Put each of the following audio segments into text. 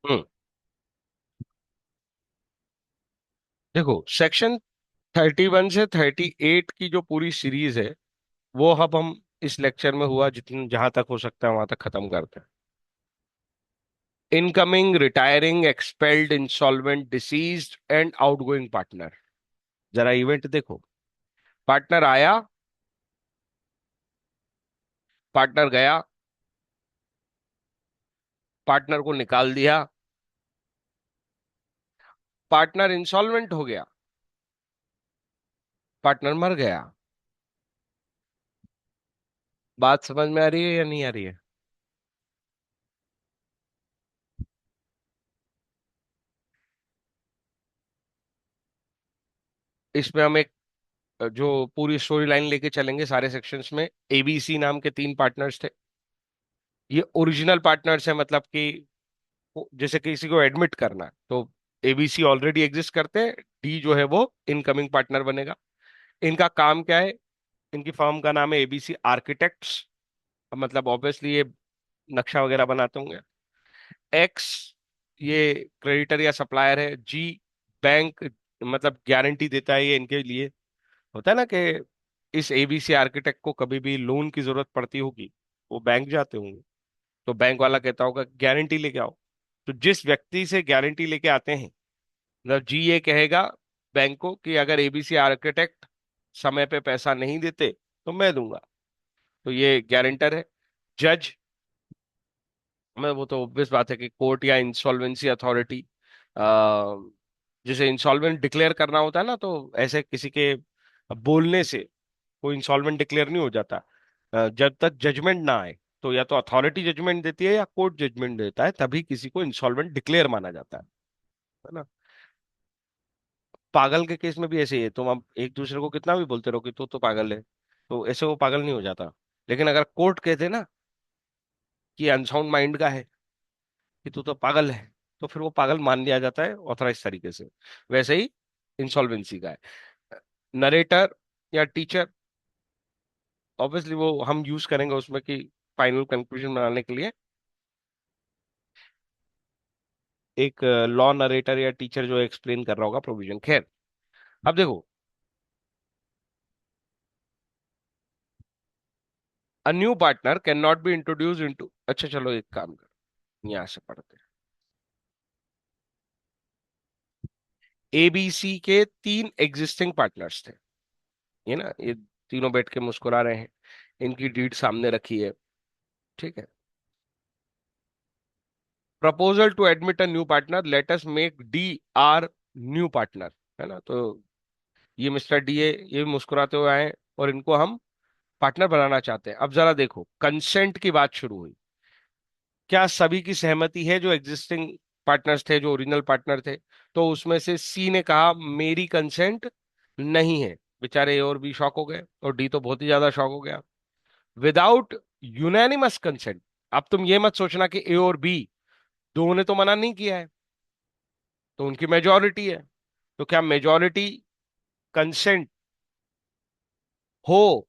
हम्म। देखो, सेक्शन 31 से 38 की जो पूरी सीरीज है, वो अब हम इस लेक्चर में हुआ जितने जहां तक हो सकता है वहां तक खत्म करते हैं। Incoming, retiring, expelled, insolvent, deceased and outgoing partner. जरा इवेंट देखो। पार्टनर आया, पार्टनर गया, पार्टनर को निकाल दिया, पार्टनर इंसॉल्वेंट हो गया, पार्टनर मर गया। बात समझ में आ रही है या नहीं आ रही है? इसमें हम एक जो पूरी स्टोरी लाइन लेके चलेंगे सारे सेक्शंस में। एबीसी नाम के तीन पार्टनर्स थे। ये ओरिजिनल पार्टनर्स है, मतलब कि जैसे किसी को एडमिट करना है तो एबीसी ऑलरेडी एग्जिस्ट करते हैं, डी जो है वो इनकमिंग पार्टनर बनेगा। इनका काम क्या है? इनकी फर्म का नाम है एबीसी आर्किटेक्ट्स। मतलब ऑब्वियसली ये नक्शा वगैरह बनाते होंगे। एक्स, ये क्रेडिटर या सप्लायर है। जी, बैंक, मतलब गारंटी देता है ये इनके लिए। होता है ना कि इस एबीसी आर्किटेक्ट को कभी भी लोन की जरूरत पड़ती होगी, वो बैंक जाते होंगे, तो बैंक वाला कहता होगा गारंटी लेके आओ। तो जिस व्यक्ति से गारंटी लेके आते हैं, मतलब जी ये कहेगा बैंक को कि अगर एबीसी आर्किटेक्ट समय पे पैसा नहीं देते तो मैं दूंगा। तो ये गारंटर है। जज, मैं वो तो ऑब्वियस बात है कि कोर्ट या इंसॉल्वेंसी अथॉरिटी, जिसे इंसॉल्वेंट डिक्लेयर करना होता है ना, तो ऐसे किसी के बोलने से कोई इंसॉल्वेंट डिक्लेयर नहीं हो जाता जब तक जजमेंट ना आए। तो या तो अथॉरिटी जजमेंट देती है या कोर्ट जजमेंट देता है, तभी किसी को इंसॉल्वेंट डिक्लेयर माना जाता है ना। पागल के केस में भी ऐसे ही है। तुम अब एक दूसरे को कितना भी बोलते रहो कि तू तो पागल है, तो ऐसे वो पागल नहीं हो जाता। लेकिन अगर कोर्ट कहते ना कि अनसाउंड माइंड का है, कि तू तो पागल है, तो फिर वो पागल मान लिया जाता है ऑथराइज तरीके से। वैसे ही इंसॉल्वेंसी का है। नरेटर या टीचर, ऑब्वियसली वो हम यूज करेंगे उसमें कि फाइनल कंक्लूजन बनाने के लिए एक लॉ नरेटर या टीचर जो एक्सप्लेन कर रहा होगा प्रोविजन। खैर, अब देखो, अ new partner can not be introduce into, अच्छा चलो एक काम कर, यहां से पढ़ते हैं। एबीसी के तीन एग्जिस्टिंग पार्टनर्स थे, ये ना, ये तीनों बैठ के मुस्कुरा रहे हैं, इनकी डीड सामने रखी है। ठीक है। Proposal to admit a new partner, let us make D R new partner, है ना। तो ये मिस्टर डी है, ये मुस्कुराते हुए आए और इनको हम पार्टनर बनाना चाहते हैं। अब जरा देखो, कंसेंट की बात शुरू हुई। क्या सभी की सहमति है जो एग्जिस्टिंग पार्टनर्स थे, जो ओरिजिनल पार्टनर थे? तो उसमें से सी ने कहा मेरी कंसेंट नहीं है। बेचारे ए और बी शॉक हो गए, और डी तो बहुत ही ज्यादा शॉक हो गया। विदाउट यूनानिमस कंसेंट, अब तुम ये मत सोचना कि ए और बी दोनों ने तो मना नहीं किया है, तो उनकी मेजोरिटी है। तो क्या मेजोरिटी कंसेंट हो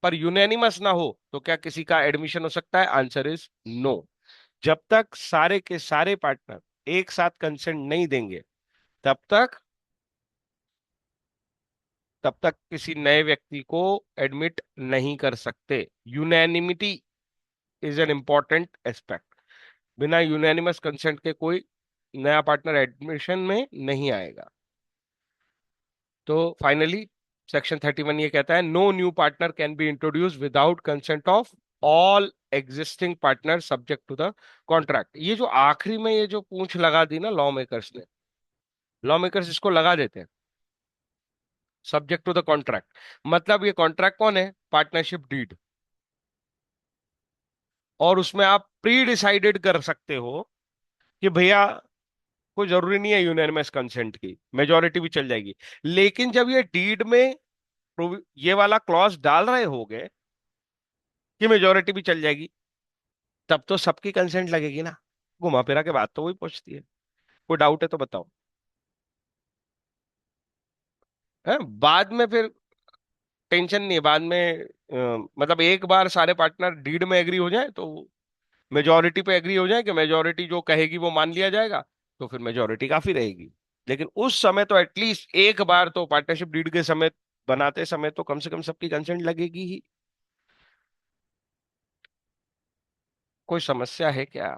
पर यूनानिमस ना हो तो क्या किसी का एडमिशन हो सकता है? Answer is no. जब तक सारे के सारे पार्टनर एक साथ कंसेंट नहीं देंगे, तब तक किसी नए व्यक्ति को एडमिट नहीं कर सकते। Unanimity is an important aspect. बिना यूनैनिमस कंसेंट के कोई नया पार्टनर एडमिशन में नहीं आएगा। तो फाइनली सेक्शन 31 ये कहता है no new partner can be introduce without consent of all existing partner subject to the contract. ये जो आखिरी में ये जो पूंछ लगा दी ना लॉ मेकर्स ने, लॉ मेकर्स इसको लगा देते हैं सब्जेक्ट टू द कॉन्ट्रैक्ट। मतलब ये कॉन्ट्रैक्ट कौन है? Partnership deed. और उसमें आप प्री डिसाइडेड कर सकते हो कि भैया कोई जरूरी नहीं है यूनानिमस कंसेंट की, मेजोरिटी भी चल जाएगी। लेकिन जब ये डीड में ये वाला क्लॉज डाल रहे होगे कि मेजोरिटी भी चल जाएगी, तब तो सबकी कंसेंट लगेगी ना। घुमा फिरा के बात तो वही पहुंचती है। कोई डाउट है तो बताओ। है बाद में फिर टेंशन नहीं है बाद में। मतलब एक बार सारे पार्टनर डीड में एग्री हो जाए तो मेजोरिटी पे एग्री हो जाए कि मेजोरिटी जो कहेगी वो मान लिया जाएगा, तो फिर मेजोरिटी काफी रहेगी। लेकिन उस समय तो एटलीस्ट एक बार तो पार्टनरशिप डीड के समय, बनाते समय तो कम से कम सबकी कंसेंट लगेगी ही। कोई समस्या है क्या?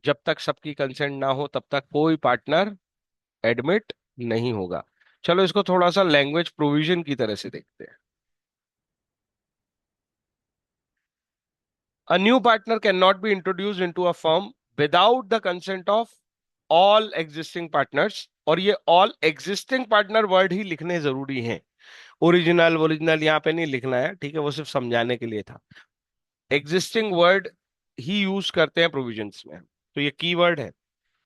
जब तक सबकी कंसेंट ना हो तब तक कोई पार्टनर एडमिट नहीं होगा। चलो इसको थोड़ा सा लैंग्वेज प्रोविजन की तरह से देखते हैं। A new partner cannot be introduced into a firm without the consent of all existing partners। और ये all existing partner वर्ड ही लिखने जरूरी हैं। ओरिजिनल ओरिजिनल यहाँ पे नहीं लिखना है, ठीक है, वो सिर्फ समझाने के लिए था। एग्जिस्टिंग वर्ड ही यूज करते हैं प्रोविजंस में, तो ये की वर्ड है।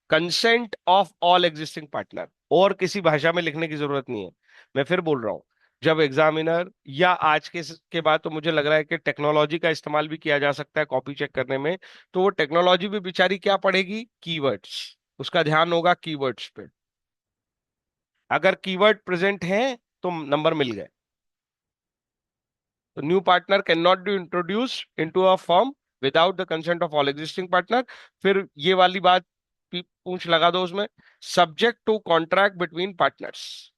Consent of all existing partner, और किसी भाषा में लिखने की जरूरत नहीं है। मैं फिर बोल रहा हूं, जब एग्जामिनर या आज के बाद तो मुझे लग रहा है कि टेक्नोलॉजी का इस्तेमाल भी किया जा सकता है कॉपी चेक करने में, तो वो टेक्नोलॉजी भी बेचारी क्या पढ़ेगी, कीवर्ड्स। उसका ध्यान होगा कीवर्ड्स पे। अगर कीवर्ड प्रेजेंट है तो नंबर मिल गए। तो new partner can not be introduce into a firm without the consent of all existing partner. फिर ये वाली बात पूछ लगा दो उसमें, subject to contract between partners.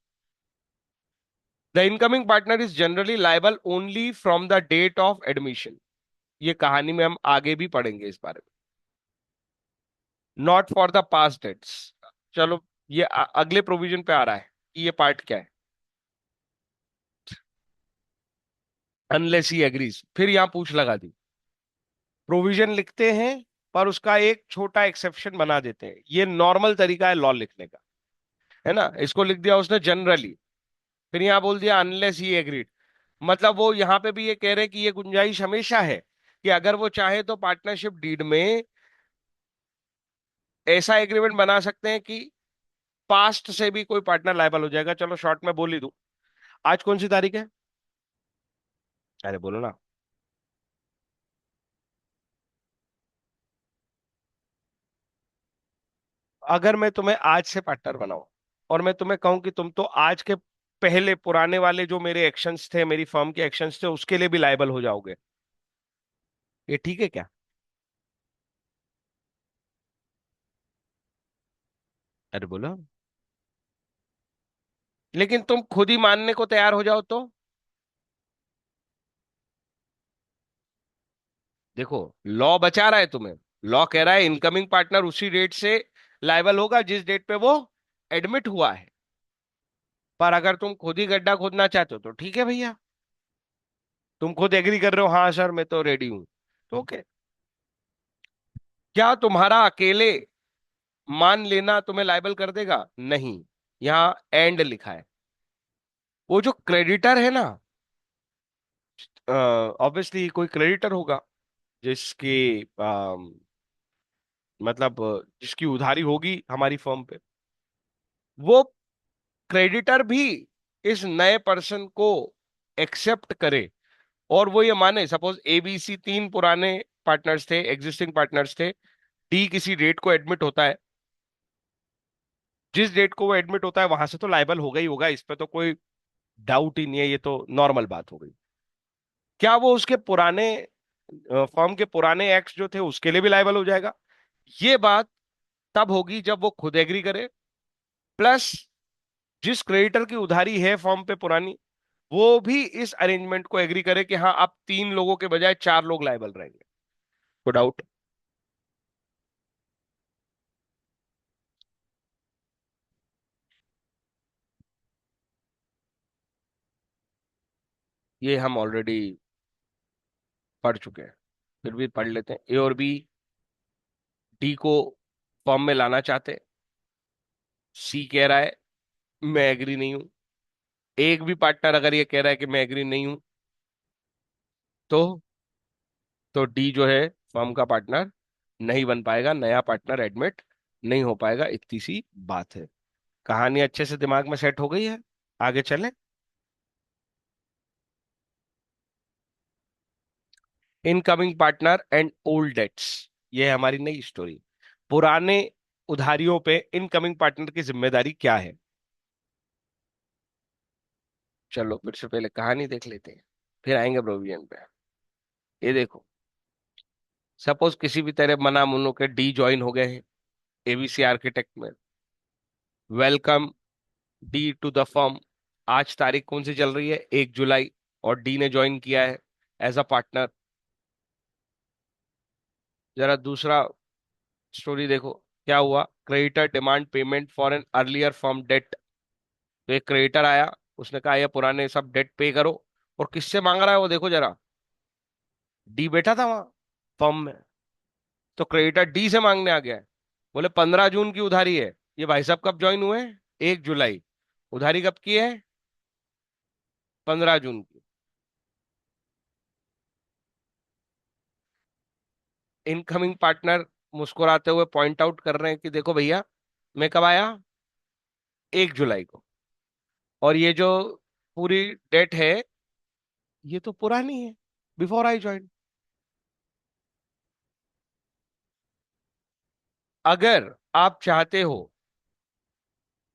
The incoming partner is generally liable only from the date of admission. ये कहानी में हम आगे भी पढ़ेंगे इस बारे में। Not for the past debts. चलो ये अगले प्रोविजन पे आ रहा है कि ये पार्ट क्या है। अनलेस ही एग्रीज, फिर यहां पूछ लगा दी। प्रोविजन लिखते हैं पर उसका एक छोटा एक्सेप्शन बना देते हैं, ये नॉर्मल तरीका है लॉ लिखने का, है ना। इसको लिख दिया उसने जनरली, फिर यहां बोल दिया अनलेस ही एग्रीड। मतलब वो यहां पे भी ये कह रहे हैं कि ये गुंजाइश हमेशा है कि अगर वो चाहे तो पार्टनरशिप डीड में ऐसा एग्रीमेंट बना सकते हैं कि पास्ट से भी कोई पार्टनर लायबल हो जाएगा। चलो शॉर्ट में बोल ही दूं, आज कौन सी तारीख है? अरे बोलो ना। अगर मैं तुम्हें आज से पार्टनर बनाऊं और मैं तुम्हें कहूं कि तुम तो आज के पहले पुराने वाले जो मेरे एक्शंस थे, मेरी फर्म के एक्शंस थे, उसके लिए भी लायबल हो जाओगे, ये ठीक है क्या? अरे बोलो। लेकिन तुम खुद ही मानने को तैयार हो जाओ तो। देखो, लॉ बचा रहा है तुम्हें। लॉ कह रहा है इनकमिंग पार्टनर उसी डेट से लायबल होगा जिस डेट पे वो एडमिट हुआ है। पर अगर तुम खुद ही गड्ढा खोदना चाहते हो तो ठीक है भैया, तुम खुद एग्री कर रहे हो, हाँ सर मैं तो रेडी हूं, तो ओके। क्या तुम्हारा अकेले मान लेना तुम्हें लायबल कर देगा? नहीं। यहां एंड लिखा है। वो जो क्रेडिटर है ना, ऑब्वियसली कोई क्रेडिटर होगा जिसकी मतलब जिसकी उधारी होगी हमारी फर्म पे, वो क्रेडिटर भी इस नए पर्सन को एक्सेप्ट करे। और वो ये माने, सपोज एबीसी तीन पुराने पार्टनर्स थे, एग्जिस्टिंग पार्टनर्स थे। डी किसी डेट को एडमिट होता है, जिस डेट को वो एडमिट होता है वहां से तो लायबल होगा ही होगा, इस पे तो कोई डाउट ही नहीं है, ये तो नॉर्मल बात हो गई। क्या वो उसके पुराने फर्म के पुराने एक्ट्स जो थे उसके लिए भी लायबल हो जाएगा? ये बात तब होगी जब वो खुद एग्री करे, प्लस जिस क्रेडिटर की उधारी है फर्म पे पुरानी, वो भी इस अरेंजमेंट को एग्री करे कि हाँ अब तीन लोगों के बजाय चार लोग लायबल रहेंगे। को डाउट? ये हम ऑलरेडी पढ़ चुके हैं, फिर भी पढ़ लेते हैं। ए और बी डी को फॉर्म में लाना चाहते हैं। सी कह रहा है मैं एग्री नहीं हूं। एक भी पार्टनर अगर ये कह रहा है कि मैं एग्री नहीं हूं, तो डी जो है फर्म का पार्टनर नहीं बन पाएगा, नया पार्टनर एडमिट नहीं हो पाएगा, इतनी सी बात है। कहानी अच्छे से दिमाग में सेट हो गई है? आगे चले। Incoming partner and old debts, ये है हमारी नई स्टोरी। पुराने उधारियों पे इनकमिंग पार्टनर की जिम्मेदारी क्या है? चलो फिर से पहले कहानी देख लेते हैं, फिर आएंगे प्रोविजन पे। ये देखो, सपोज किसी भी तरह मना मुन्नो के डी ज्वाइन हो गए हैं एबीसी आर्किटेक्ट में। Welcome D to the firm. आज तारीख कौन सी चल रही है? 1 जुलाई। और डी ने ज्वाइन किया है एज अ पार्टनर। जरा दूसरा स्टोरी देखो, क्या हुआ? Creditor demand payment for an earlier firm debt. तो एक क्रेडिटर आया, उसने कहा ये पुराने सब डेट पे करो। और किससे मांग रहा है वो देखो जरा। डी बैठा था वहां फर्म में, तो क्रेडिटर डी से मांगने आ गया है। बोले 15 जून की उधारी है। ये भाई साहब कब ज्वाइन हुए? 1 जुलाई। उधारी कब की है? 15 जून की। इनकमिंग पार्टनर मुस्कुराते हुए पॉइंट आउट कर रहे हैं कि देखो भैया, मैं कब आया? 1 जुलाई को। और ये जो पूरी डेट है, ये तो पुरानी है, बिफोर आई ज्वाइन। अगर आप चाहते हो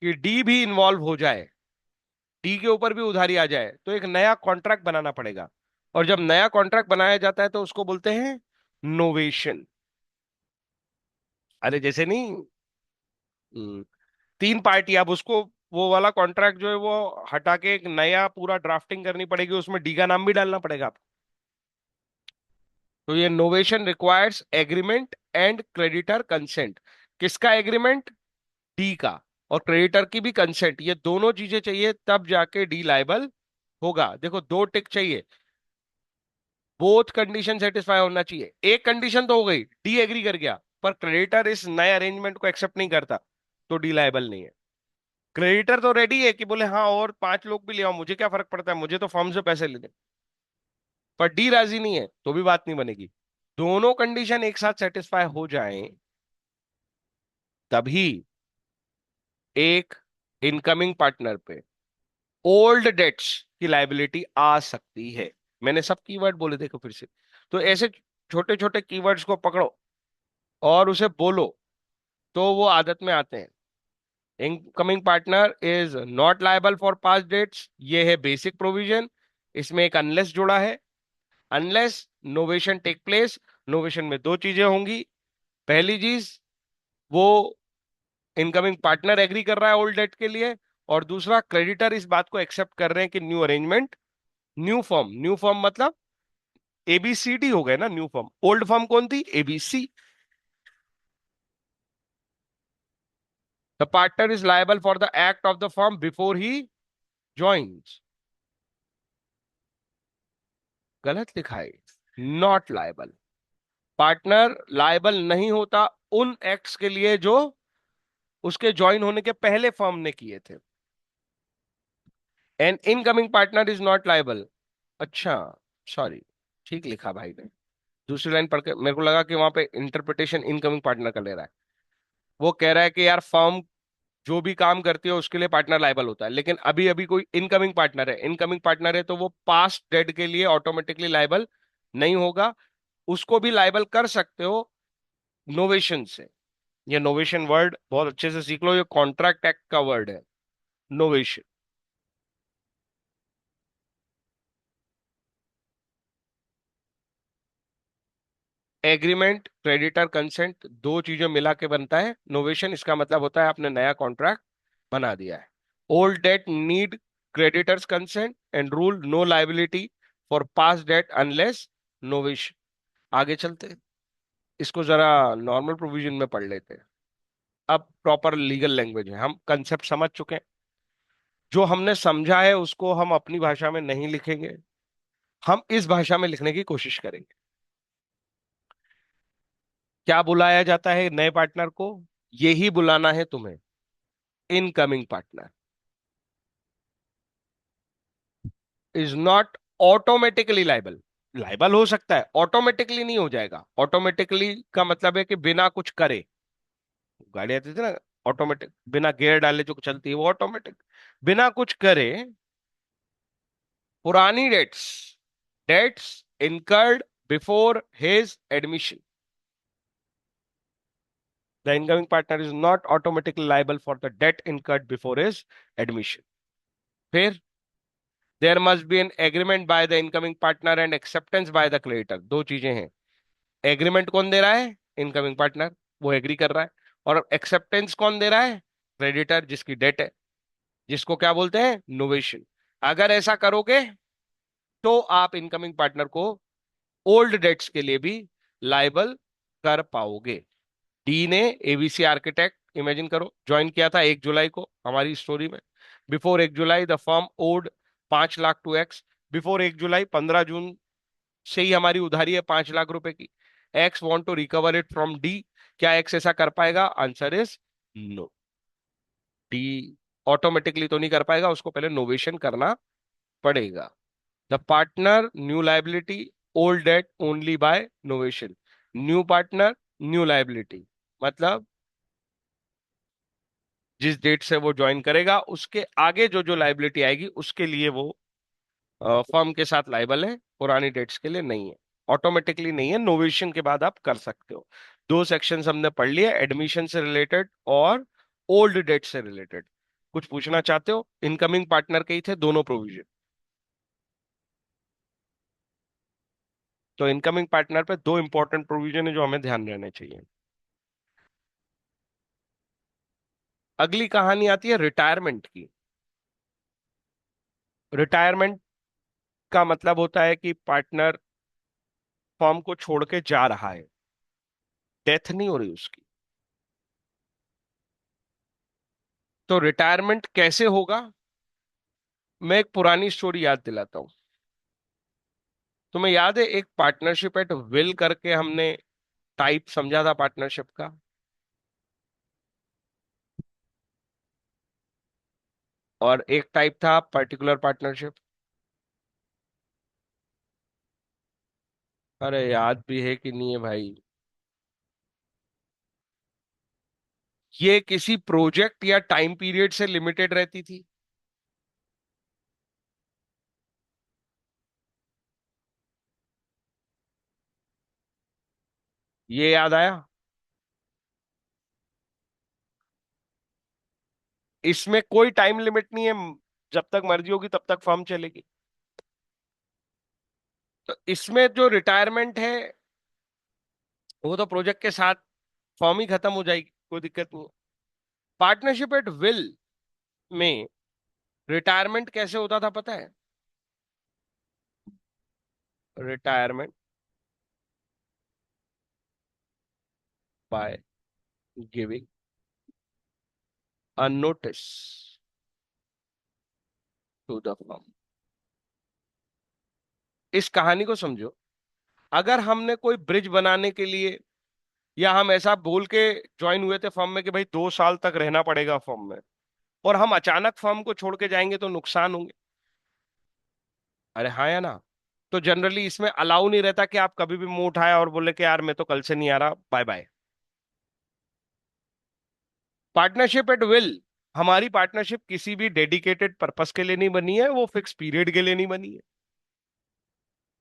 कि डी भी इन्वॉल्व हो जाए, डी के ऊपर भी उधारी आ जाए, तो एक नया कॉन्ट्रैक्ट बनाना पड़ेगा। और जब नया कॉन्ट्रैक्ट बनाया जाता है तो उसको बोलते हैं नोवेशन। अरे जैसे नहीं, हम्म, 3 पार्टी, अब उसको वो वाला कॉन्ट्रैक्ट जो है वो हटा के एक नया पूरा ड्राफ्टिंग करनी पड़ेगी, उसमें डी का नाम भी डालना पड़ेगा आपको। तो ये novation requires agreement and creditor consent. किसका एग्रीमेंट? डी का। और क्रेडिटर की भी कंसेंट। ये दोनों चीजें चाहिए तब जाके डी लायबल होगा। देखो, दो टिक चाहिए, बोथ कंडीशन सेटिस्फाई होना चाहिए। एक कंडीशन तो हो गई, डी एग्री कर गया, पर क्रेडिटर इस नए अरेंजमेंट को एक्सेप्ट नहीं करता, तो डी लायबल नहीं है। क्रेडिटर तो रेडी है कि बोले हाँ और 5 लोग भी ले आओ, मुझे क्या फर्क पड़ता है, मुझे तो फर्म से पैसे लेने। पर डी राजी नहीं है तो भी बात नहीं बनेगी। दोनों कंडीशन एक साथ सेटिस्फाई हो जाएं, तभी एक इनकमिंग पार्टनर पे ओल्ड डेट्स की लाइबिलिटी आ सकती है। मैंने सब कीवर्ड बोले, देखो फिर से। तो ऐसे छोटे छोटे कीवर्ड्स को पकड़ो और उसे बोलो, तो वो आदत में आते हैं। Incoming partner is not liable for past debts, ये है बेसिक प्रोविजन। इसमें एक अनलेस जुड़ा है। Unless novation take place. Novation में दो चीजें होंगी। पहली चीज, वो इनकमिंग पार्टनर एग्री कर रहा है ओल्ड डेट के लिए। और दूसरा, क्रेडिटर इस बात को एक्सेप्ट कर रहे हैं कि न्यू अरेंजमेंट, न्यू फॉर्म मतलब एबीसीडी हो गए ना न्यू फॉर्म। ओल्ड फॉर्म कौन थी? ABC. The partner is liable for the act of the form before he joins. गलत लिखा है, नॉट लायबल। पार्टनर लायबल नहीं होता उन एक्ट्स के लिए जो उसके ज्वाइन होने के पहले फर्म ने किए थे। N incoming partner is not liable. अच्छा, सॉरी, ठीक लिखा भाई ने। दूसरी लाइन पढ़ के मेरे को लगा कि वहां पे इंटरप्रिटेशन इनकमिंग पार्टनर का ले रहा है। वो कह रहा है कि यार फर्म जो भी काम करती है उसके लिए पार्टनर लायबल होता है, लेकिन अभी अभी कोई इनकमिंग पार्टनर है, इनकमिंग पार्टनर है, तो वो पास्ट डेट के लिए ऑटोमेटिकली लायबल नहीं होगा। उसको भी लायबल कर सकते हो नोवेशन से। ये नोवेशन वर्ड बहुत अच्छे से सीख लो, ये कॉन्ट्रैक्ट एक्ट का वर्ड है, नोवेशन। एग्रीमेंट, क्रेडिटर कंसेंट, दो चीजें मिला के बनता है नोवेशन। इसका मतलब होता है आपने नया कॉन्ट्रैक्ट बना दिया है। Old debt need creditors consent and rule no liability for past debt unless novation. आगे चलते हैं, इसको जरा नॉर्मल प्रोविजन में पढ़ लेते हैं। अब प्रॉपर लीगल लैंग्वेज है, हम कंसेप्ट समझ चुके हैं। जो हमने समझा है उसको हम अपनी भाषा में नहीं लिखेंगे, हम इस भाषा में लिखने की कोशिश करेंगे। क्या बुलाया जाता है नए पार्टनर को? यही बुलाना है तुम्हें, incoming partner is not automatically liable. Liable हो सकता है, ऑटोमेटिकली नहीं हो जाएगा। ऑटोमेटिकली का मतलब है कि बिना कुछ करे। गाड़ी आती थी ना ऑटोमेटिक, बिना गियर डाले जो चलती है वो ऑटोमेटिक। बिना कुछ करे, पुरानी debts, debts incurred before his admission, the incoming partner is not automatically liable for the debt incurred before his admission. फिर there must be an agreement by the incoming partner and acceptance by the creditor. दो चीजें हैं, agreement कौन दे रहा है, incoming partner, वो agree कर रहा है, और एक्सेप्टेंस कौन दे रहा है, क्रेडिटर, जिसकी डेट है, जिसको क्या बोलते हैं, नोवेशन। अगर ऐसा करोगे तो आप इनकमिंग पार्टनर को ओल्ड डेट्स के लिए भी लाइबल कर पाओगे। डी ने एबीसी आर्किटेक्ट इमेजिन करो ज्वाइन किया था 1 जुलाई को हमारी स्टोरी में। Before 1 July the firm owed 5 lakh to X. Before 1 July 15 जून से ही हमारी उधारी है 5 लाख रुपए की। X want to recover it from D. क्या एक्स ऐसा कर पाएगा, answer is no. D automatically तो नहीं कर पाएगा, उसको पहले नोवेशन करना पड़ेगा। The partner new liability, old debt only by novation. New partner new liability, मतलब जिस डेट से वो ज्वाइन करेगा उसके आगे जो जो लाइबिलिटी आएगी उसके लिए वो फर्म के साथ लाइबल है, पुरानी डेट्स के लिए नहीं है। ऑटोमेटिकली नहीं है, नोवेशन के बाद आप कर सकते हो। दो सेक्शंस हमने पढ़ लिए, एडमिशन से रिलेटेड और ओल्ड डेट से रिलेटेड। कुछ पूछना चाहते हो, इनकमिंग पार्टनर के ही थे दोनों प्रोविजन। तो इनकमिंग पार्टनर पे दो इंपॉर्टेंट प्रोविजन है जो हमें ध्यान रहने चाहिए। अगली कहानी आती है रिटायरमेंट की। रिटायरमेंट का मतलब होता है कि पार्टनर फर्म को छोड़ के जा रहा है, डेथ नहीं हो रही उसकी। तो रिटायरमेंट कैसे होगा, मैं एक पुरानी स्टोरी याद दिलाता हूं। तुम्हें याद है एक पार्टनरशिप एट विल करके हमने टाइप समझा था पार्टनरशिप का। और एक टाइप था पर्टिकुलर पार्टनरशिप। अरे याद भी है कि नहीं है भाई। ये किसी प्रोजेक्ट या टाइम पीरियड से लिमिटेड रहती थी। ये याद आया। इसमें कोई टाइम लिमिट नहीं है, जब तक मर्जी होगी तब तक फर्म चलेगी। तो इसमें जो रिटायरमेंट है वो तो प्रोजेक्ट के साथ फर्म ही खत्म हो जाएगी, कोई दिक्कत नहीं है। पार्टनरशिप एट विल में रिटायरमेंट कैसे होता था पता है? Retirement by giving a notice to the firm. इस कहानी को समझो। अगर हमने कोई ब्रिज बनाने के लिए, या हम ऐसा बोल के ज्वाइन हुए थे फर्म में कि भाई 2 साल तक रहना पड़ेगा फर्म में, और हम अचानक फर्म को छोड़ के जाएंगे तो नुकसान होंगे। अरे हाँ या ना? तो जनरली इसमें अलाउ नहीं रहता कि आप कभी भी मुंह उठाए और बोले कि यार मैं तो कल से नहीं आ रहा, bye bye. Partnership at will, हमारी पार्टनरशिप किसी भी डेडिकेटेड पर्पस के लिए नहीं बनी है, वो फिक्स पीरियड के लिए नहीं बनी है।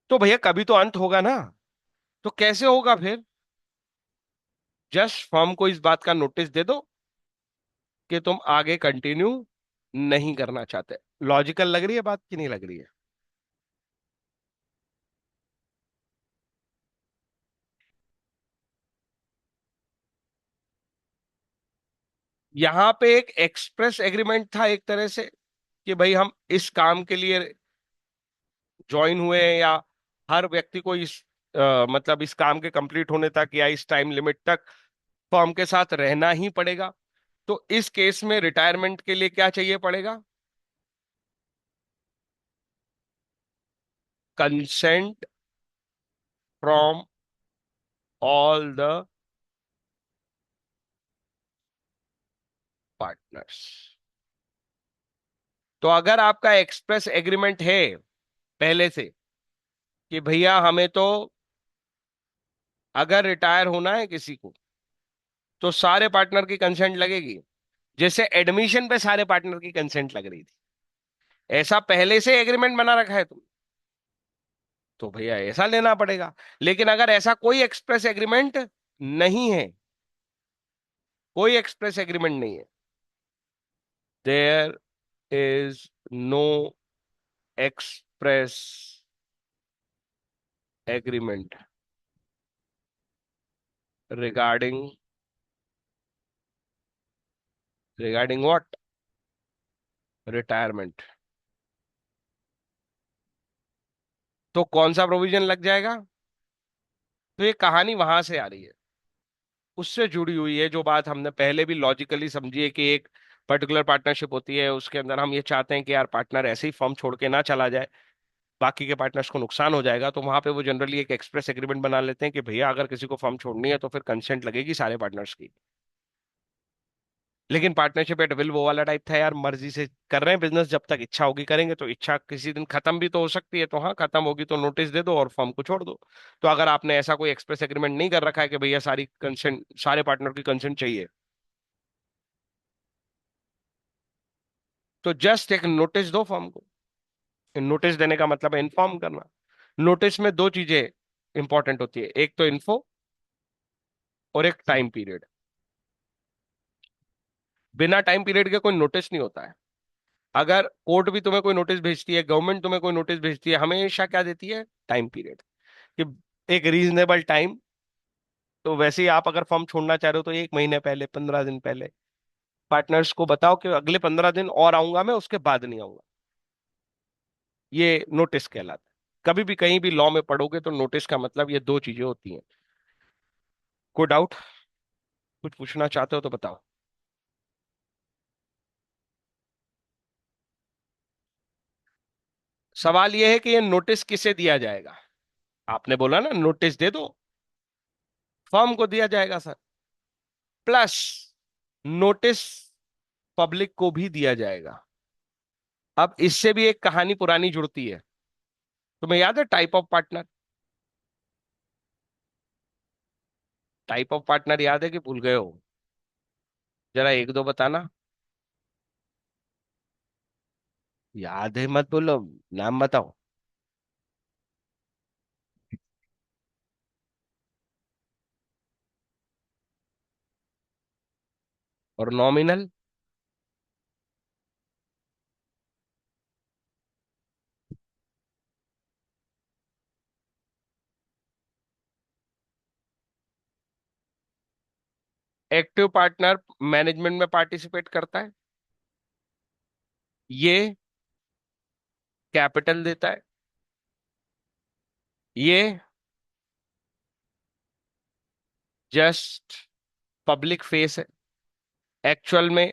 तो भैया कभी तो अंत होगा ना। तो कैसे होगा फिर? जस्ट फर्म को इस बात का नोटिस दे दो कि तुम आगे कंटिन्यू नहीं करना चाहते। लॉजिकल लग रही है बात कि नहीं लग रही है? यहां पे एक एक्सप्रेस एग्रीमेंट था एक तरह से कि भाई हम इस काम के लिए ज्वाइन हुए हैं, या हर व्यक्ति को इस मतलब इस काम के कंप्लीट होने तक या इस टाइम लिमिट तक फर्म के साथ रहना ही पड़ेगा। तो इस केस में रिटायरमेंट के लिए क्या चाहिए पड़ेगा? Consent from all the partners. तो अगर आपका एक्सप्रेस एग्रीमेंट है पहले से कि भैया हमें तो अगर रिटायर होना है किसी को तो सारे पार्टनर की कंसेंट लगेगी, जैसे एडमिशन पे सारे पार्टनर की कंसेंट लग रही थी, ऐसा पहले से एग्रीमेंट बना रखा है तुम, तो भैया ऐसा लेना पड़ेगा। लेकिन अगर ऐसा कोई एक्सप्रेस एग्रीमेंट नहीं है, कोई एक्सप्रेस एग्रीमेंट नहीं है, there is no express agreement regarding regarding what? Retirement. तो कौन सा प्रोविजन लग जाएगा? तो ये कहानी वहां से आ रही है, उससे जुड़ी हुई है जो बात हमने पहले भी लॉजिकली समझी है कि एक पर्टिकुलर पार्टनरशिप होती है, उसके अंदर हम ये चाहते हैं कि यार पार्टनर ऐसे ही फर्म छोड़ के ना चला जाए, बाकी के पार्टनर्स को नुकसान हो जाएगा, तो वहां पे वो जनरली एक एक्सप्रेस एग्रीमेंट बना लेते हैं कि भैया अगर किसी को फर्म छोड़नी है तो फिर कंसेंट लगेगी सारे पार्टनर्स की। लेकिन पार्टनरशिप एट विल वो वाला टाइप था यार, मर्जी से कर रहे हैं बिजनेस, जब तक इच्छा होगी करेंगे, तो इच्छा किसी दिन खत्म भी तो हो सकती है, तो हाँ खत्म होगी तो नोटिस दे दो और फर्म को छोड़ दो। तो अगर आपने ऐसा कोई एक्सप्रेस एग्रीमेंट नहीं कर रखा है कि भैया सारी कंसेंट, सारे पार्टनर की कंसेंट चाहिए, तो जस्ट एक नोटिस दो फर्म को। नोटिस देने का मतलब है इन्फॉर्म करना। नोटिस में दो चीजें इंपॉर्टेंट होती है, एक तो इन्फो और एक टाइम पीरियड। बिना टाइम पीरियड के कोई नोटिस नहीं होता है। अगर कोर्ट भी तुम्हें कोई नोटिस भेजती है, गवर्नमेंट तुम्हें कोई नोटिस भेजती है, हमेशा क्या देती है? टाइम पीरियड, कि एक रीजनेबल टाइम। तो वैसे ही आप अगर फर्म छोड़ना चाह रहे हो तो 1 महीने पहले, 15 दिन पहले पार्टनर्स को बताओ कि अगले 15 दिन और आऊंगा मैं, उसके बाद नहीं आऊंगा। ये नोटिस कहलाता है। कभी भी कहीं भी लॉ में पढ़ोगे तो नोटिस का मतलब ये दो चीजें होती हैं। कोई डाउट? कुछ पूछना चाहते हो तो बताओ। सवाल यह है कि ये नोटिस किसे दिया जाएगा? आपने बोला ना नोटिस दे दो, फर्म को दिया जाएगा सर। प्लस नोटिस पब्लिक को भी दिया जाएगा। अब इससे भी एक कहानी पुरानी जुड़ती है। तुम्हें याद है type of partner? Type of partner याद है कि भूल गए हो? जरा एक दो बताना। याद है मत बोलो, नाम बताओ। और नॉमिनल? एक्टिव पार्टनर मैनेजमेंट में पार्टिसिपेट करता है, ये कैपिटल देता है, ये जस्ट पब्लिक फेस है। एक्चुअल में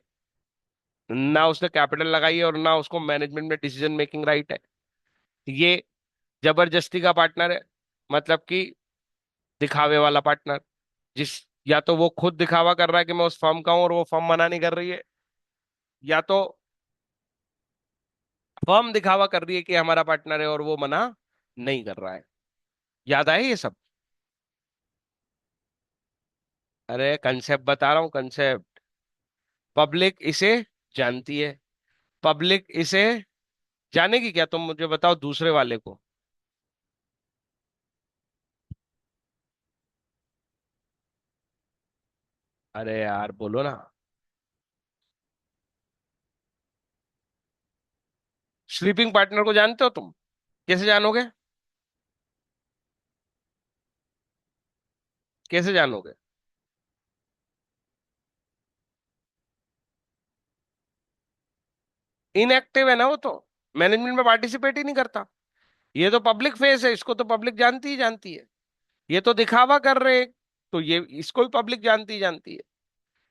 ना उसने कैपिटल लगाई है और ना उसको मैनेजमेंट में डिसीजन मेकिंग राइट है। ये जबरदस्ती का पार्टनर है, मतलब कि दिखावे वाला पार्टनर, जिस या तो वो खुद दिखावा कर रहा है कि मैं उस फर्म का हूं और वो फर्म मना नहीं कर रही है, या तो फर्म दिखावा कर रही है कि हमारा पार्टनर है और वो मना नहीं कर रहा है। याद आए ये सब? अरे कंसेप्ट बता रहा हूँ, कंसेप्ट। पब्लिक इसे जानती है। पब्लिक इसे जानेगी क्या? तुम मुझे बताओ दूसरे वाले को। अरे यार बोलो ना। स्लीपिंग पार्टनर को जानते हो तुम? कैसे जानोगे? कैसे जानोगे? इनएक्टिव है ना वो तो, मैनेजमेंट में पार्टिसिपेट ही नहीं करता। ये तो पब्लिक फेस है, इसको तो पब्लिक जानती ही जानती है। ये तो दिखावा कर रहे हैं, तो ये इसको भी पब्लिक जानती ही जानती है।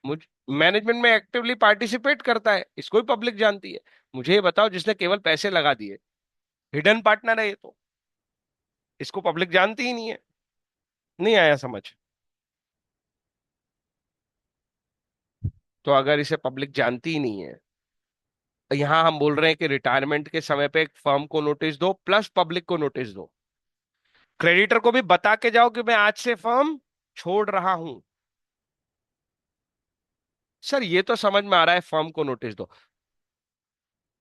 मुझ मैनेजमेंट में एक्टिवली पार्टिसिपेट करता है, इसको भी पब्लिक जानती है। मुझे ये बताओ जिसने केवल पैसे लगा दिए, हिडन पार्टनर है ये तो, इसको पब्लिक जानती ही नहीं है। नहीं आया समझ? तो अगर इसे पब्लिक जानती ही नहीं है, तो यहां हम बोल रहे हैं कि रिटायरमेंट के समय पे एक फर्म को नोटिस दो प्लस पब्लिक को नोटिस दो। क्रेडिटर को भी बता के जाओ कि मैं आज से फर्म छोड़ रहा हूं। सर ये तो समझ में आ रहा है फर्म को नोटिस दो,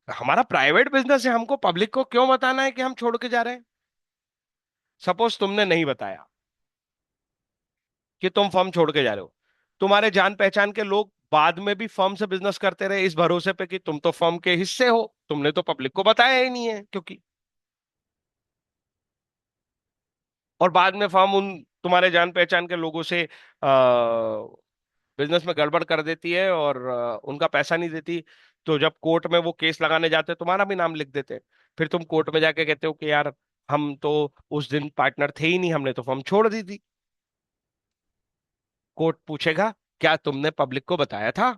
हमारा प्राइवेट बिजनेस है, हमको पब्लिक को क्यों बताना है कि हम छोड़ के जा रहे हैं? सपोज तुमने नहीं बताया कि तुम फर्म छोड़ के जा रहे हो, तुम्हारे जान पहचान के लोग बाद में भी फर्म से बिजनेस करते रहे इस भरोसे पे कि तुम तो फर्म के हिस्से हो, तुमने तो पब्लिक को बताया ही नहीं है क्योंकि और बाद में फर्म उन तुम्हारे जान पहचान के लोगों से बिजनेस में गड़बड़ कर देती है और उनका पैसा नहीं देती। तो जब कोर्ट में वो केस लगाने जाते हैं तुम्हारा भी नाम लिख देते हैं। फिर तुम कोर्ट में जाके कहते हो कि यार हम तो उस दिन पार्टनर थे ही नहीं, हमने तो फर्म छोड़ दी थी। कोर्ट पूछेगा क्या तुमने पब्लिक को बताया था?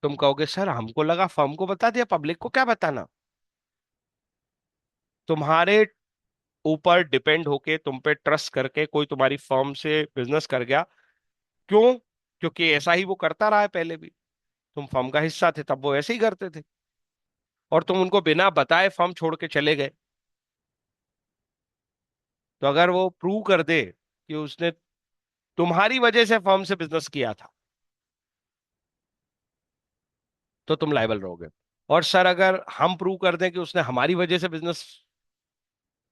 तुम कहोगे सर हमको लगा फर्म को बता दिया, पब्लिक को क्या बताना। तुम्हारे ऊपर डिपेंड होके, तुम पे ट्रस्ट करके कोई तुम्हारी फर्म से बिजनेस कर गया। क्यों? क्योंकि ऐसा ही वो करता रहा है पहले भी। तुम फर्म का हिस्सा थे तब वो ऐसे ही करते थे, और तुम उनको बिना बताए फर्म छोड़ के चले गए। तो अगर वो प्रूव कर दे कि उसने तुम्हारी वजह से फर्म से बिजनेस किया था, तो तुम लायबल रहोगे। और सर अगर हम प्रूव कर दें कि उसने हमारी वजह से बिजनेस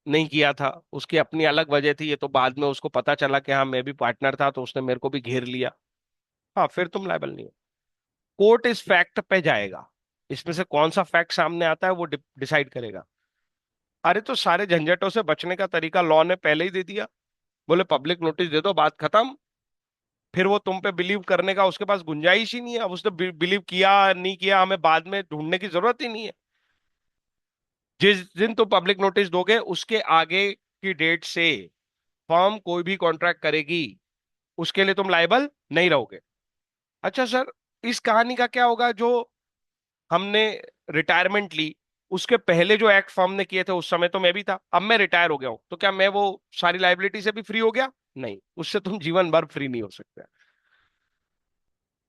नहीं किया था, उसकी अपनी अलग वजह थी, ये तो बाद में उसको पता चला कि हाँ मैं भी पार्टनर था तो उसने मेरे को भी घेर लिया, हाँ फिर तुम लायबल नहीं हो। कोर्ट इस फैक्ट पे जाएगा, इसमें से कौन सा फैक्ट सामने आता है वो डिसाइड करेगा। अरे तो सारे झंझटों से बचने का तरीका लॉ ने पहले ही दे दिया। बोले पब्लिक नोटिस दे दो, बात खत्म। फिर वो तुम पे बिलीव करने का उसके पास गुंजाइश ही नहीं है। अब उसने बिलीव किया नहीं किया हमें बाद में ढूंढने की जरूरत ही नहीं है। जिस दिन तुम पब्लिक नोटिस दोगे उसके आगे की डेट से फर्म कोई भी कॉन्ट्रैक्ट करेगी, उसके लिए तुम लायबल नहीं रहोगे। अच्छा सर, इस कहानी का क्या होगा जो हमने रिटायरमेंट ली, उसके पहले जो एक्ट फर्म ने किए थे उस समय तो मैं भी था, अब मैं रिटायर हो गया हूं तो क्या मैं वो सारी लाइबिलिटी से भी फ्री हो गया? नहीं, उससे तुम जीवन भर फ्री नहीं हो सकते।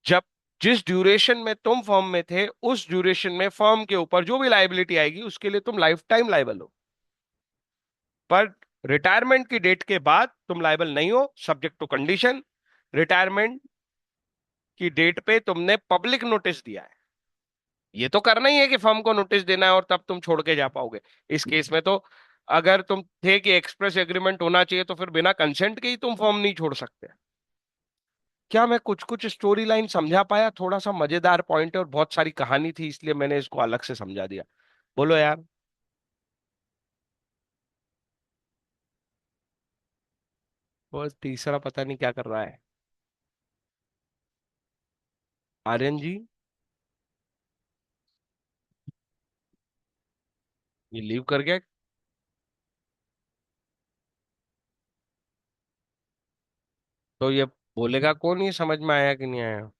जब जिस ड्यूरेशन में तुम फर्म में थे उस ड्यूरेशन में फर्म के ऊपर जो भी लाइबिलिटी आएगी उसके लिए तुम लाइफ टाइम लाइबल हो। पर रिटायरमेंट की डेट के बाद तुम लाइबल नहीं हो, सब्जेक्ट टू कंडीशन। रिटायरमेंट की डेट पे तुमने पब्लिक नोटिस दिया है। ये तो करना ही है कि फर्म को नोटिस देना है और तब तुम छोड़ के जा पाओगे। इस केस में तो अगर तुम थे कि एक्सप्रेस एग्रीमेंट होना चाहिए तो फिर बिना कंसेंट के ही तुम फर्म नहीं छोड़ सकते। क्या मैं कुछ कुछ स्टोरी लाइन समझा पाया? थोड़ा सा मजेदार पॉइंट है और बहुत सारी कहानी थी इसलिए मैंने इसको अलग से समझा दिया। बोलो यार। वो तीसरा पता नहीं क्या कर रहा है। आर्यन जी, ये लीव कर गया? तो ये बोलेगा कौन, ये समझ में आया कि नहीं आया?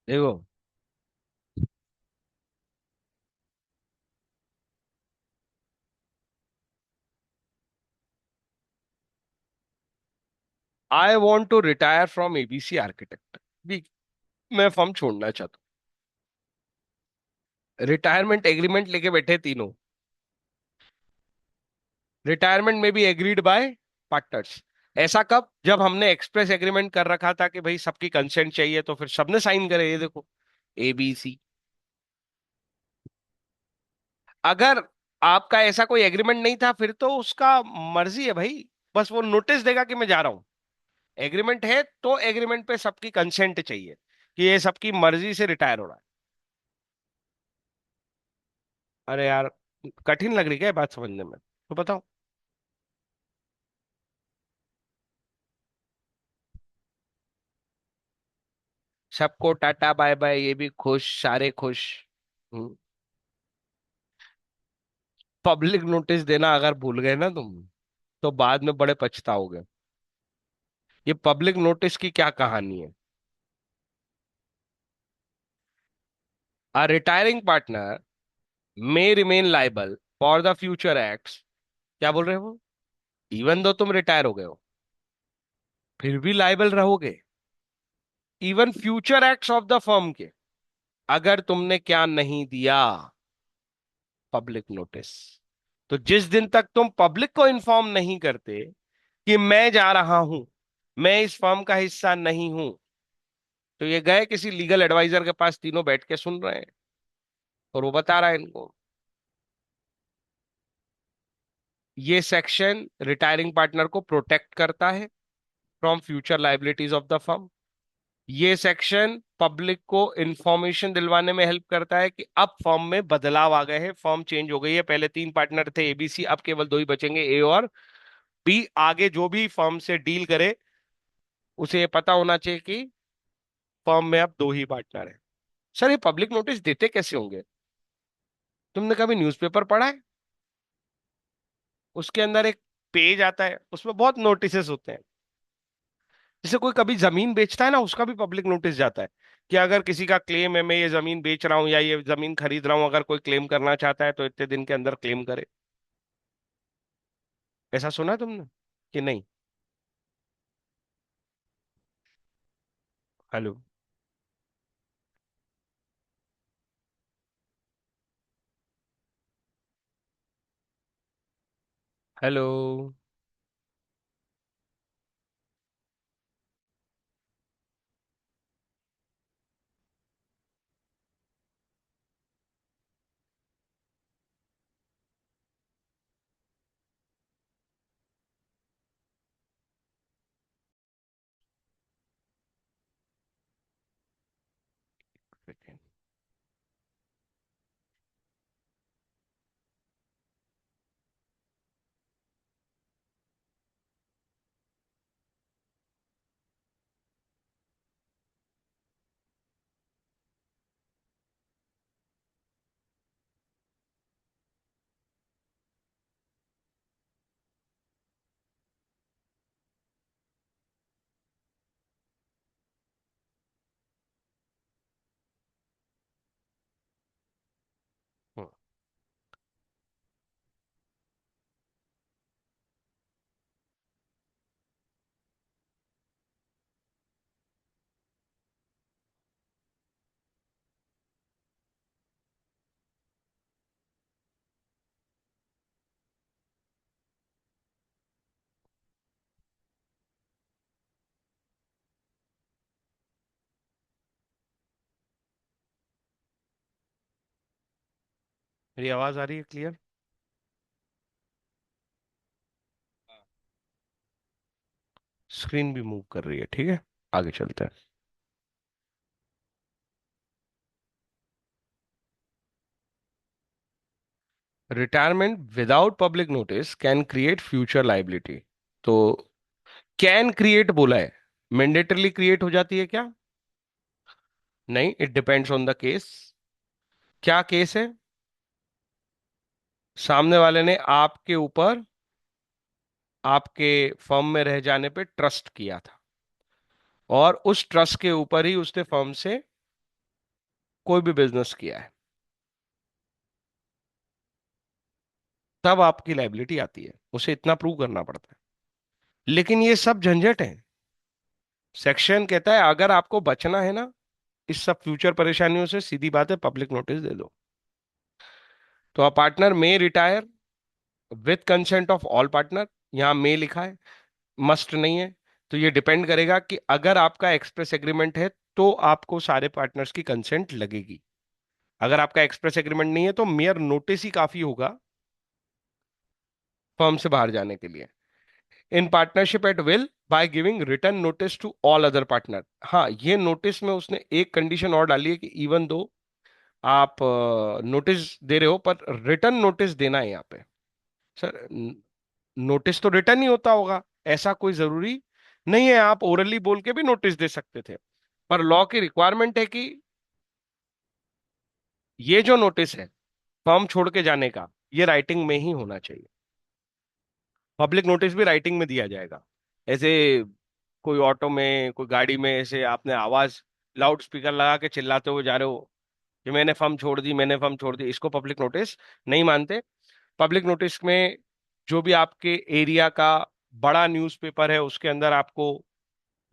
देखो, I want to retire from ABC architect भी, मैं फर्म छोड़ना चाहता हूँ। रिटायरमेंट एग्रीमेंट लेके बैठे तीनों। रिटायरमेंट में भी एग्रीड बाय पार्टनर्स। ऐसा कब? जब हमने एक्सप्रेस एग्रीमेंट कर रखा था कि भाई सबकी कंसेंट चाहिए तो फिर सबने साइन करे, ये देखो, एबीसी। अगर आपका ऐसा कोई एग्रीमेंट नहीं था फिर तो उसका मर्जी है भाई, बस वो नोटिस देगा कि मैं जा रहा हूं। एग्रीमेंट है तो एग्रीमेंट पे सबकी कंसेंट चाहिए कि ये सबकी मर्जी से रिटायर हो रहा है। अरे यार, कठिन लग रही क्या ये बात समझने में? तो बताओ। सबको टाटा बाय बाय, ये भी खुश, सारे खुश। पब्लिक नोटिस देना अगर भूल गए ना तुम, तो बाद में बड़े पछताओगे। ये पब्लिक नोटिस की क्या कहानी है? A retiring partner may remain liable for the future acts. क्या बोल रहे हो वो? इवन दो तुम रिटायर हो गए हो फिर भी लाइबल रहोगे, even future acts of the firm के, अगर तुमने क्या नहीं दिया, पब्लिक नोटिस। तो जिस दिन तक तुम पब्लिक को इन्फॉर्म नहीं करते कि मैं जा रहा हूं, मैं इस फर्म का हिस्सा नहीं हूं, तो ये गए किसी लीगल एडवाइजर के पास, तीनों बैठ के सुन रहे हैं और वो बता रहा है इनको। ये सेक्शन रिटायरिंग पार्टनर को प्रोटेक्ट करता है। From future liabilities of the firm. ये सेक्शन पब्लिक को इंफॉर्मेशन दिलवाने में हेल्प करता है कि अब फर्म में बदलाव आ गए हैं, फर्म चेंज हो गई है। पहले तीन पार्टनर थे एबीसी, अब केवल दो ही बचेंगे, ए और बी। आगे जो भी फर्म से डील करे उसे ये पता होना चाहिए कि फर्म में अब दो ही पार्टनर है। सर ये पब्लिक नोटिस देते कैसे होंगे? तुमने कभी न्यूज़पेपर पढ़ा है? उसके अंदर एक पेज आता है, उसमें बहुत नोटिसेस होते हैं। जैसे कोई कभी जमीन बेचता है ना, उसका भी पब्लिक नोटिस जाता है कि अगर किसी का क्लेम है, मैं ये जमीन बेच रहा हूँ या ये जमीन खरीद रहा हूँ, अगर कोई क्लेम करना चाहता है तो इतने दिन के अंदर क्लेम करे। ऐसा सुना है तुमने कि नहीं? हेलो? हेलो? मेरी आवाज आ रही है क्लियर? स्क्रीन भी मूव कर रही है, ठीक है। आगे चलते हैं। Retirement without public notice can create future liability. तो कैन क्रिएट बोला है, मैंडेटरली क्रिएट हो जाती है क्या? नहीं, it depends on the case. क्या केस है? सामने वाले ने आपके ऊपर, आपके फर्म में रह जाने पे ट्रस्ट किया था, और उस ट्रस्ट के ऊपर ही उसने फर्म से कोई भी बिजनेस किया है, तब आपकी लाइबिलिटी आती है। उसे इतना प्रूव करना पड़ता है। लेकिन ये सब झंझट है। सेक्शन कहता है अगर आपको बचना है ना इस सब फ्यूचर परेशानियों से, सीधी बात है, पब्लिक नोटिस दे दो। तो a partner may retire with consent of all partner. यहां मे लिखा है, मस्ट नहीं है। तो ये डिपेंड करेगा कि अगर आपका एक्सप्रेस एग्रीमेंट है तो आपको सारे पार्टनर्स की कंसेंट लगेगी। अगर आपका एक्सप्रेस एग्रीमेंट नहीं है तो मेयर नोटिस ही काफी होगा फर्म से बाहर जाने के लिए। In partnership at will by giving return notice to all other partner. हाँ, ये नोटिस में उसने एक कंडीशन और डाली है कि इवन दो आप नोटिस दे रहे हो, पर रिटर्न नोटिस देना है यहाँ पे। सर, नोटिस तो रिटर्न ही होता होगा, ऐसा कोई जरूरी नहीं है। आप ओरली बोल के भी नोटिस दे सकते थे, पर लॉ की रिक्वायरमेंट है कि ये जो नोटिस है फर्म छोड़ के जाने का, ये राइटिंग में ही होना चाहिए। पब्लिक नोटिस भी राइटिंग में दिया जाएगा। ऐसे कोई ऑटो में, कोई गाड़ी में ऐसे आपने आवाज लाउड स्पीकर लगा के चिल्लाते हुए जा रहे हो कि मैंने फर्म छोड़ दी, मैंने फर्म छोड़ दी, इसको पब्लिक नोटिस नहीं मानते। पब्लिक नोटिस में जो भी आपके एरिया का बड़ा न्यूज़पेपर है उसके अंदर आपको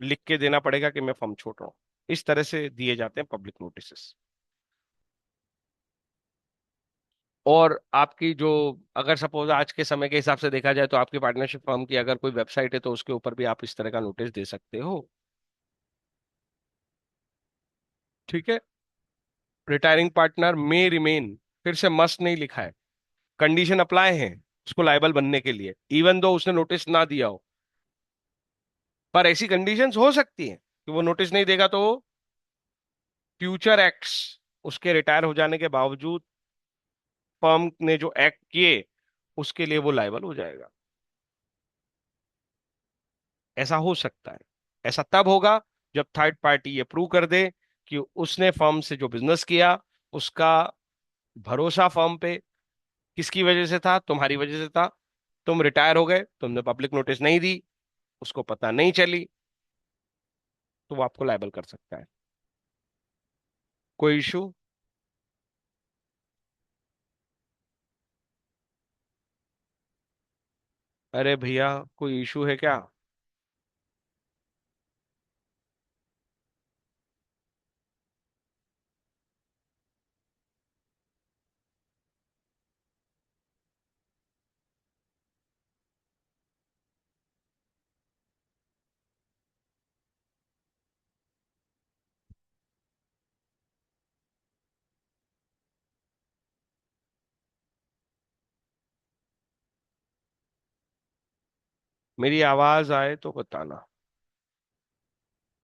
लिख के देना पड़ेगा कि मैं फर्म छोड़ रहा हूँ। इस तरह से दिए जाते हैं पब्लिक नोटिस। और आपकी जो, अगर सपोज आज के समय के हिसाब से देखा जाए तो आपकी पार्टनरशिप फर्म की अगर कोई वेबसाइट है तो उसके ऊपर भी आप इस तरह का नोटिस दे सकते हो। ठीक है। रिटायरिंग पार्टनर मे रिमेन, फिर से मस्ट नहीं लिखा है, कंडीशन अप्लाई है उसको लायबल बनने के लिए, इवन दो उसने नोटिस ना दिया हो। पर ऐसी कंडीशंस हो सकती हैं कि वो नोटिस नहीं देगा तो वो फ्यूचर एक्ट्स, उसके रिटायर हो जाने के बावजूद फर्म ने जो एक्ट किए उसके लिए वो लायबल हो जाएगा। ऐसा हो सकता है। ऐसा तब होगा जब थर्ड पार्टी ये प्रूव कर दे कि उसने फर्म से जो बिजनेस किया उसका भरोसा फर्म पे किसकी वजह से था, तुम्हारी वजह से था। तुम रिटायर हो गए, तुमने पब्लिक नोटिस नहीं दी, उसको पता नहीं चली, तो वो आपको लायबल कर सकता है। कोई इशू? अरे भैया, कोई इशू है क्या? मेरी आवाज आए तो बताना।